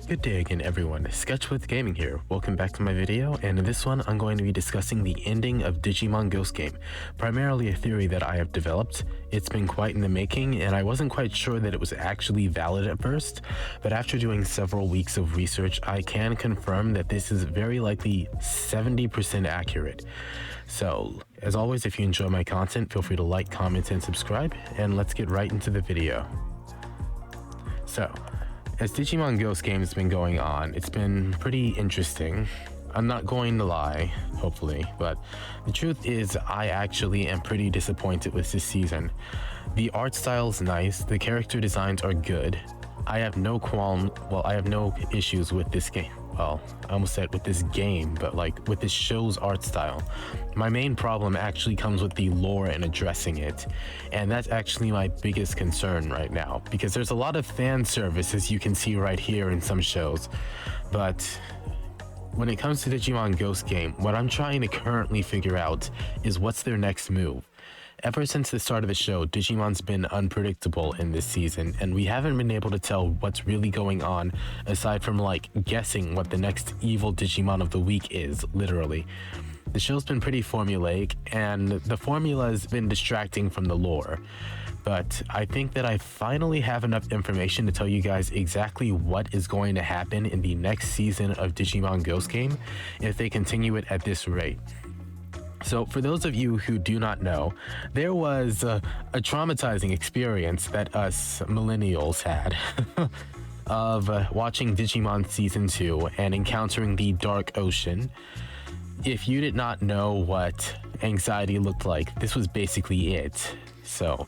Good day again everyone, Sketchwith Gaming here. Welcome back to my video, and in this one I'm going to be discussing the ending of Digimon Ghost Game, primarily a theory that I have developed. It's been quite in the making, and I wasn't quite sure that it was actually valid at first, but after doing several weeks of research, I can confirm that this is very likely 70% accurate. So, as always, if you enjoy my content, feel free to like, comment, and subscribe, and let's get right into the video. So, as Digimon Ghost Game has been going on, it's been pretty interesting. I'm not going to lie, hopefully, but the truth is I actually am pretty disappointed with this season. The art style is nice, the character designs are good. I have no issues with this game. Well, I almost said with this game, but like with this show's art style. My main problem actually comes with the lore and addressing it, and that's actually my biggest concern right now, because there's a lot of fan service, as you can see right here in some shows, but when it comes to Digimon Ghost Game, what I'm trying to currently figure out is what's their next move. Ever since the start of the show, Digimon's been unpredictable in this season, and we haven't been able to tell what's really going on aside from like guessing what the next evil Digimon of the week is, literally. The show's been pretty formulaic, and the formula has been distracting from the lore. But I think that I finally have enough information to tell you guys exactly what is going to happen in the next season of Digimon Ghost Game if they continue it at this rate. So for those of you who do not know, there was a traumatizing experience that us millennials had of watching Digimon Season 2 and encountering the Dark Ocean. If you did not know what anxiety looked like, this was basically it. So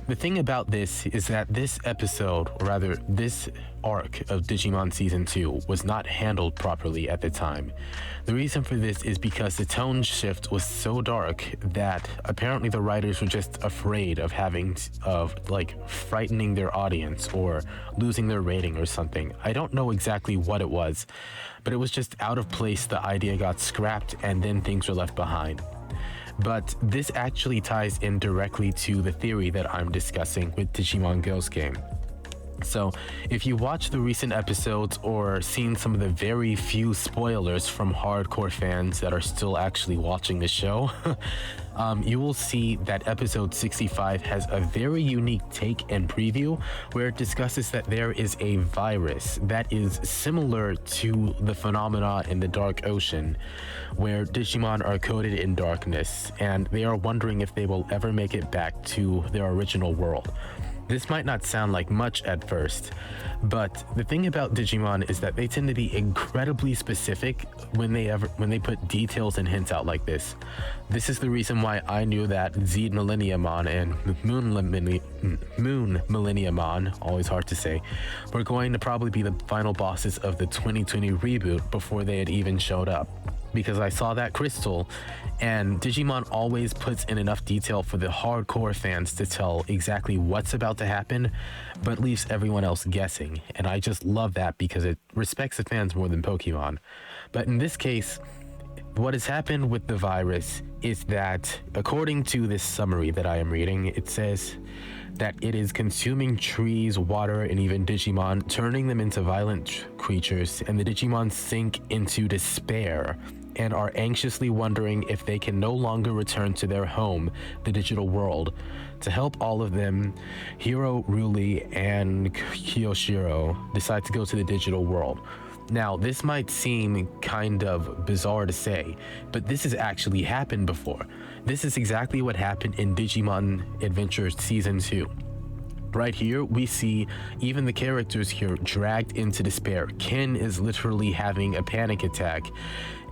the thing about this is that this episode, or rather this arc of Digimon Season 2 was not handled properly at the time. The reason for this is because the tone shift was so dark that apparently the writers were just afraid of frightening their audience or losing their rating or something. I don't know exactly what it was, but it was just out of place. The idea got scrapped and then things were left behind. But this actually ties in directly to the theory that I'm discussing with Digimon Ghost Game. So, if you watch the recent episodes or seen some of the very few spoilers from hardcore fans that are still actually watching the show, you will see that episode 65 has a very unique take and preview where it discusses that there is a virus that is similar to the phenomena in the Dark Ocean, where Digimon are coated in darkness, and they are wondering if they will ever make it back to their original world. This might not sound like much at first, but the thing about Digimon is that they tend to be incredibly specific when they put details and hints out like this. This is the reason why I knew that Z Millenniumon and Moon Millenniumon, always hard to say, were going to probably be the final bosses of the 2020 reboot before they had even showed up. Because I saw that crystal, and Digimon always puts in enough detail for the hardcore fans to tell exactly what's about to happen, but leaves everyone else guessing, and I just love that because it respects the fans more than Pokemon. But in this case, what has happened with the virus is that, according to this summary that I am reading, it says that it is consuming trees, water, and even Digimon, turning them into violent creatures, and the Digimon sink into despair and are anxiously wondering if they can no longer return to their home, the digital world. To help all of them, Hiro, Ruli, and Kiyoshiro decide to go to the digital world. Now, this might seem kind of bizarre to say, but this has actually happened before. This is exactly what happened in Digimon Adventures Season 2. Right here, we see even the characters here dragged into despair. Ken is literally having a panic attack,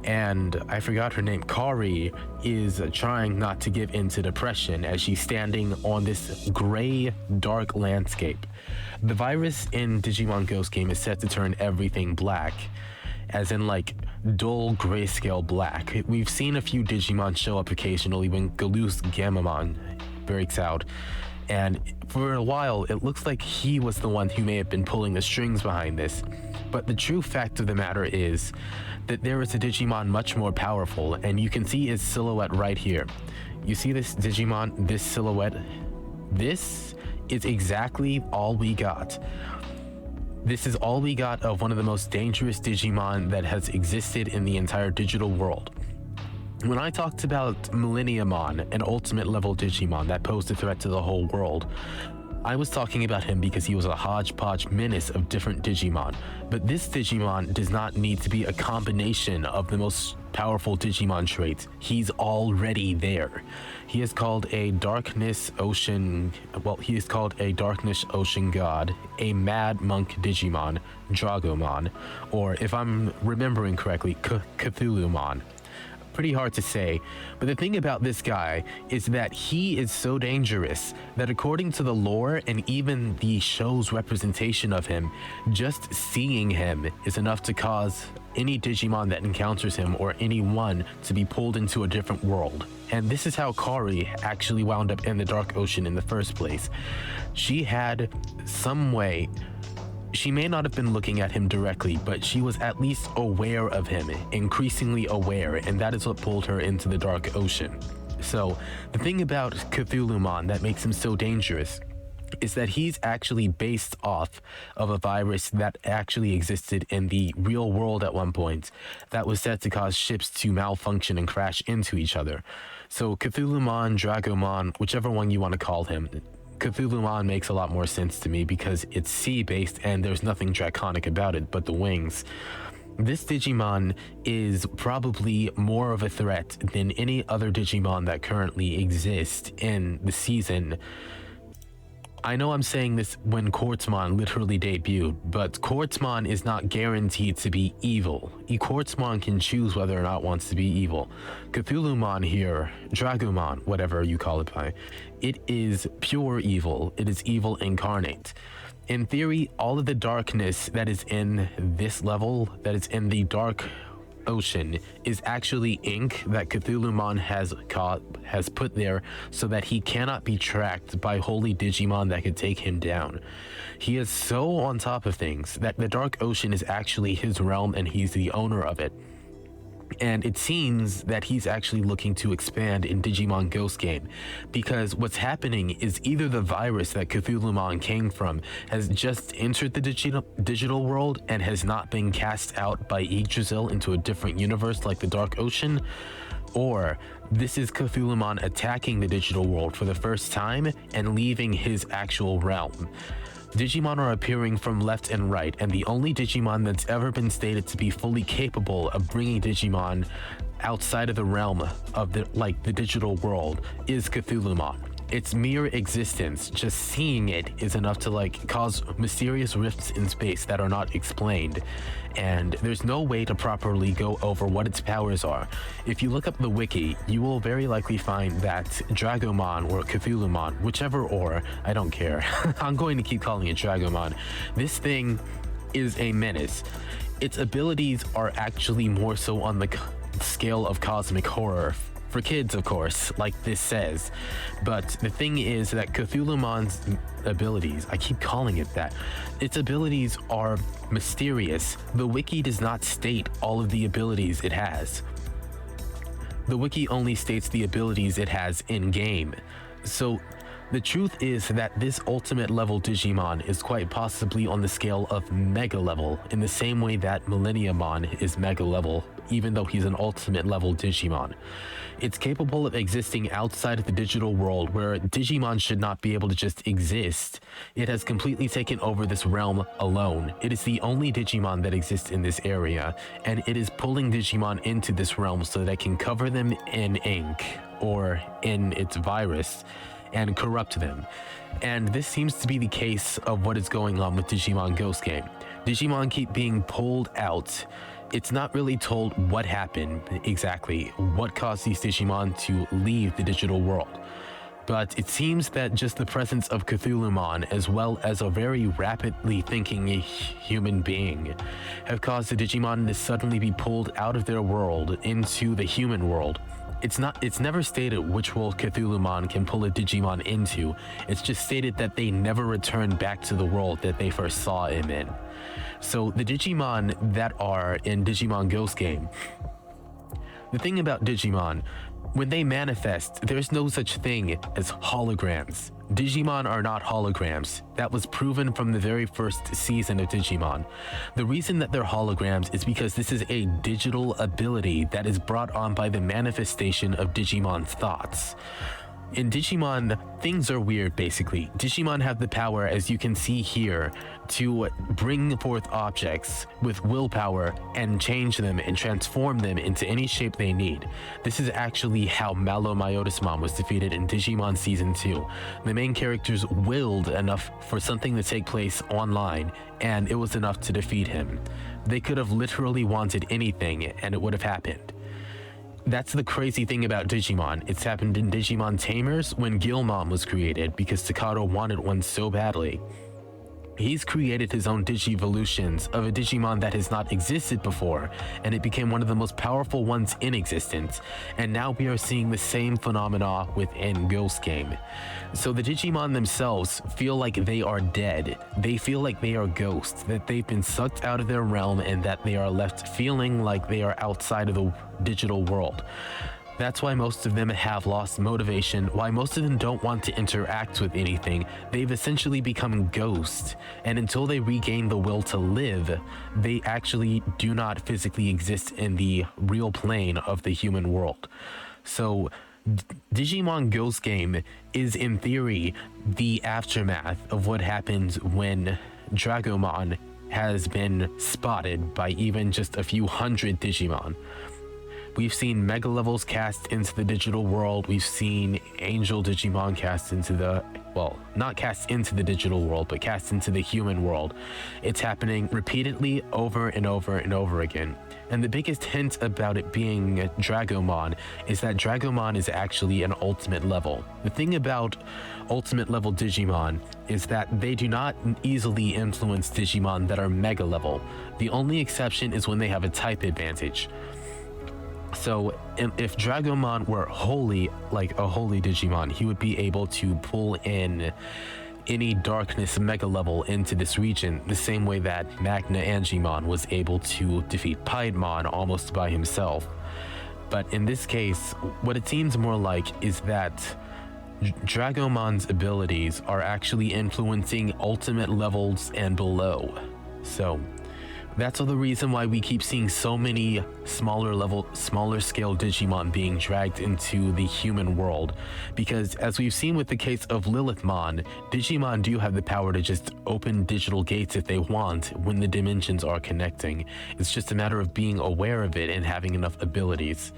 and I forgot her name, Kari, is trying not to give into depression as she's standing on this gray, dark landscape. The virus in Digimon Ghost Game is set to turn everything black, as in like dull grayscale black. We've seen a few Digimon show up occasionally when Galoo's Gamamon breaks out, and for a while it looks like he was the one who may have been pulling the strings behind this. But the true fact of the matter is that there is a Digimon much more powerful, and you can see his silhouette right here. You see this Digimon, this silhouette? This is exactly all we got. This is all we got of one of the most dangerous Digimon that has existed in the entire digital world. When I talked about Millenniumon, an ultimate level Digimon that posed a threat to the whole world, I was talking about him because he was a hodgepodge menace of different Digimon. But this Digimon does not need to be a combination of the most powerful Digimon traits. He's already there. He is called a Darkness Ocean God, a Mad Monk Digimon, Dragomon, or if I'm remembering correctly, Cthulhumon. Pretty hard to say, but the thing about this guy is that he is so dangerous that according to the lore and even the show's representation of him, just seeing him is enough to cause any Digimon that encounters him or anyone to be pulled into a different world. And this is how Kari actually wound up in the Dark Ocean in the first place. She had some way. She may not have been looking at him directly, but she was at least aware of him, increasingly aware, and that is what pulled her into the Dark Ocean. So, the thing about Cthulhumon that makes him so dangerous is that he's actually based off of a virus that actually existed in the real world at one point that was said to cause ships to malfunction and crash into each other. So Cthulhumon, Dragomon, whichever one you want to call him, Cthulhumon makes a lot more sense to me because it's sea-based and there's nothing draconic about it but the wings. This Digimon is probably more of a threat than any other Digimon that currently exists in the season. I know I'm saying this when Quartzmon literally debuted, but Quartzmon is not guaranteed to be evil. Quartzmon can choose whether or not it wants to be evil. Cthulhumon here, Dragomon, whatever you call it by, it is pure evil. It is evil incarnate. In theory, all of the darkness that is in this level, that is in the Dark Ocean, is actually ink that Cthulhumon has put there so that he cannot be tracked by holy Digimon that could take him down. He is so on top of things that the Dark Ocean is actually his realm and he's the owner of it. And it seems that he's actually looking to expand in Digimon Ghost Game, because what's happening is either the virus that Cthulhumon came from has just entered the digital world and has not been cast out by Yggdrasil into a different universe like the Dark Ocean, or this is Cthulhumon attacking the digital world for the first time and leaving his actual realm. Digimon are appearing from left and right, and the only Digimon that's ever been stated to be fully capable of bringing Digimon outside of the realm of the digital world is Cthulhumon. Its mere existence, just seeing it, is enough to cause mysterious rifts in space that are not explained, and there's no way to properly go over what its powers are. If you look up the wiki, you will very likely find that Dragomon or Cthulhumon, whichever or, I don't care. I'm going to keep calling it Dragomon. This thing is a menace. Its abilities are actually more so on the scale of cosmic horror. For kids, of course, like this says. But the thing is that Cthulhumon's abilities, I keep calling it that, its abilities are mysterious. The wiki does not state all of the abilities it has. The wiki only states the abilities it has in-game. So the truth is that this ultimate level Digimon is quite possibly on the scale of mega level, in the same way that Millenniumon is mega level, even though he's an ultimate level Digimon. It's capable of existing outside of the digital world where Digimon should not be able to just exist. It has completely taken over this realm alone. It is the only Digimon that exists in this area, and it is pulling Digimon into this realm so that it can cover them in ink or in its virus and corrupt them. And this seems to be the case of what is going on with Digimon Ghost Game. Digimon keep being pulled out. It's not really told what happened exactly, what caused these Digimon to leave the digital world. But it seems that just the presence of Cthulhumon, as well as a very rapidly thinking human being, have caused the Digimon to suddenly be pulled out of their world into the human world. It's never stated which world Cthulhumon can pull a Digimon into. It's just stated that they never return back to the world that they first saw him in. So the Digimon that are in Digimon Ghost Game, the thing about Digimon, When they manifest, there's no such thing as holograms. Digimon are not holograms. That was proven from the very first season of Digimon. The reason that they're holograms is because this is a digital ability that is brought on by the manifestation of Digimon thoughts. In Digimon, things are weird basically. Digimon have the power, as you can see here, to bring forth objects with willpower and change them and transform them into any shape they need. This is actually how Malomyotismon was defeated in Digimon Season 2. The main characters willed enough for something to take place online, and it was enough to defeat him. They could have literally wanted anything, and it would have happened. That's the crazy thing about Digimon. It's happened in Digimon Tamers when Guilmon was created because Takato wanted one so badly. He's created his own Digivolutions of a Digimon that has not existed before, and it became one of the most powerful ones in existence. And now we are seeing the same phenomena within Ghost Game. So the Digimon themselves feel like they are dead. They feel like they are ghosts, that they've been sucked out of their realm and that they are left feeling like they are outside of the digital world. That's why most of them have lost motivation, why most of them don't want to interact with anything. They've essentially become ghosts, and until they regain the will to live, they actually do not physically exist in the real plane of the human world. So Digimon Ghost Game is in theory the aftermath of what happens when Dragomon has been spotted by even just a few hundred Digimon. We've seen Mega Levels cast into the digital world. We've seen Angel Digimon cast into the, well, not cast into the digital world, but cast into the human world. It's happening repeatedly over and over and over again. And the biggest hint about it being Dragomon is that Dragomon is actually an ultimate level. The thing about ultimate level Digimon is that they do not easily influence Digimon that are Mega Level. The only exception is when they have a type advantage. So if Dragomon were wholly, like a holy Digimon, he would be able to pull in any darkness mega level into this region, the same way that Magna Angimon was able to defeat Piedmon almost by himself. But in this case, what it seems more like is that Dragomon's abilities are actually influencing ultimate levels and below. So that's the reason why we keep seeing so many smaller scale Digimon being dragged into the human world. Because as we've seen with the case of Lilithmon, Digimon do have the power to just open digital gates if they want when the dimensions are connecting. It's just a matter of being aware of it and having enough abilities.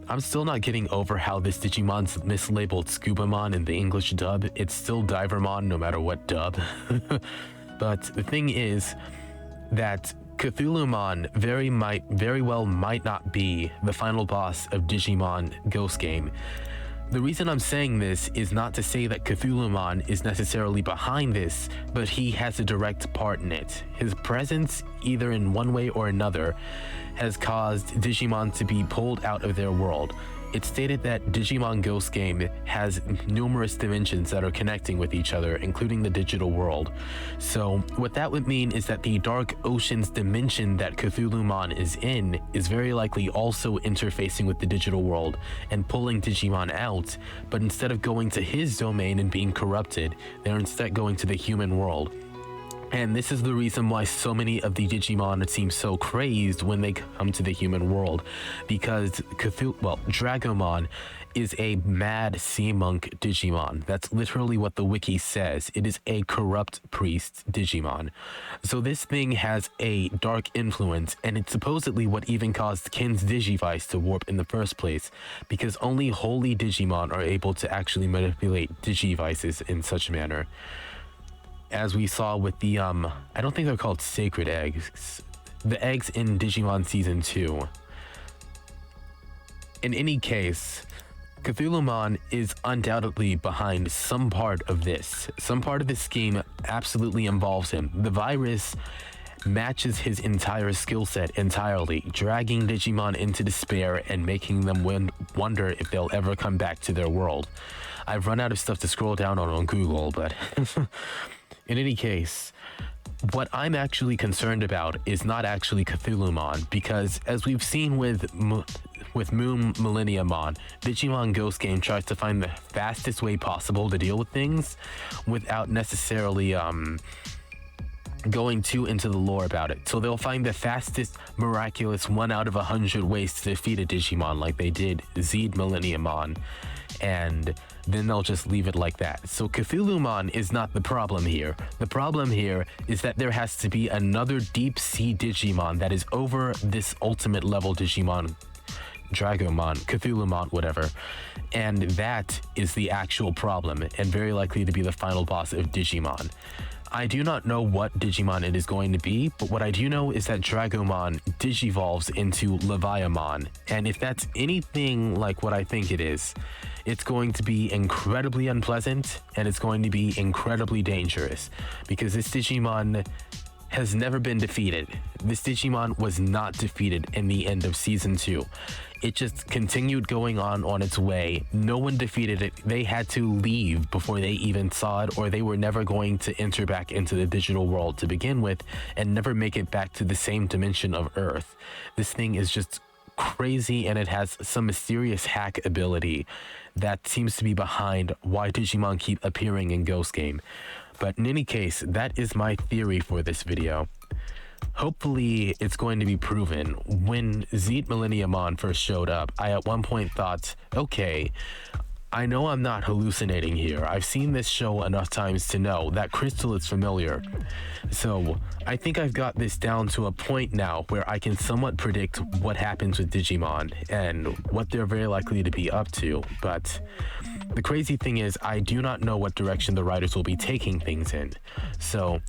I'm still not getting over how this Digimon's mislabeled Scubamon in the English dub. It's still Divermon no matter what dub. But the thing is that Cthulhumon very well might not be the final boss of Digimon Ghost Game. The reason I'm saying this is not to say that Cthulhumon is necessarily behind this, but he has a direct part in it. His presence, either in one way or another, has caused Digimon to be pulled out of their world. It's stated that Digimon Ghost Game has numerous dimensions that are connecting with each other, including the digital world. So what that would mean is that the Dark Oceans dimension that Cthulhumon is in is very likely also interfacing with the digital world and pulling Digimon out, but instead of going to his domain and being corrupted, they're instead going to the human world. And this is the reason why so many of the Digimon seem so crazed when they come to the human world, because Dragomon is a mad sea monk Digimon. That's literally what the wiki says. It is a corrupt priest Digimon. So this thing has a dark influence, and it's supposedly what even caused Ken's Digivice to warp in the first place, because only holy Digimon are able to actually manipulate Digivices in such a manner. As we saw with the, I don't think they're called sacred eggs. The eggs in Digimon Season 2. In any case, Cthulhumon is undoubtedly behind some part of this. Some part of this scheme absolutely involves him. The virus matches his entire skill set entirely, dragging Digimon into despair and making them wonder if they'll ever come back to their world. I've run out of stuff to scroll down on Google, but in any case, what I'm actually concerned about is not actually Cthulhumon, because as we've seen with with Moon Millenniumon, Digimon Ghost Game tries to find the fastest way possible to deal with things without necessarily going too into the lore about it. So they'll find the fastest, miraculous 1 out of 100 ways to defeat a Digimon, like they did Zed Millenniumon, and then they'll just leave it like that. So Cthulhumon is not the problem here. The problem here is that there has to be another deep sea Digimon that is over this ultimate level Digimon, Dragomon, Cthulhumon, whatever. And that is the actual problem, and very likely to be the final boss of Digimon. I do not know what Digimon it is going to be, but what I do know is that Dragomon digivolves into Leviamon, and if that's anything like what I think it is, it's going to be incredibly unpleasant, and it's going to be incredibly dangerous, because this Digimon has never been defeated. This Digimon was not defeated in the end of Season 2. It just continued going on its way. No one defeated it. They had to leave before they even saw it, or they were never going to enter back into the digital world to begin with and never make it back to the same dimension of Earth. This thing is just crazy, and it has some mysterious hack ability that seems to be behind why Digimon keep appearing in Ghost Game. But in any case, that is my theory for this video. Hopefully it's going to be proven. When Zed Millenniumon first showed up, I at one point thought, okay, I know I'm not hallucinating here. I've seen this show enough times to know that Crystal is familiar. So I think I've got this down to a point now where I can somewhat predict what happens with Digimon and what they're very likely to be up to. But the crazy thing is, I do not know what direction the writers will be taking things in. So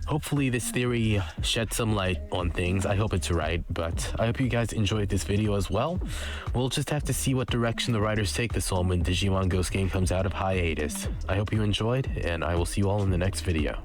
hopefully this theory sheds some light on things. I hope it's right, but I hope you guys enjoyed this video as well. We'll just have to see what direction the writers take this on when Digimon Ghost Game comes out of hiatus. I hope you enjoyed, and I will see you all in the next video.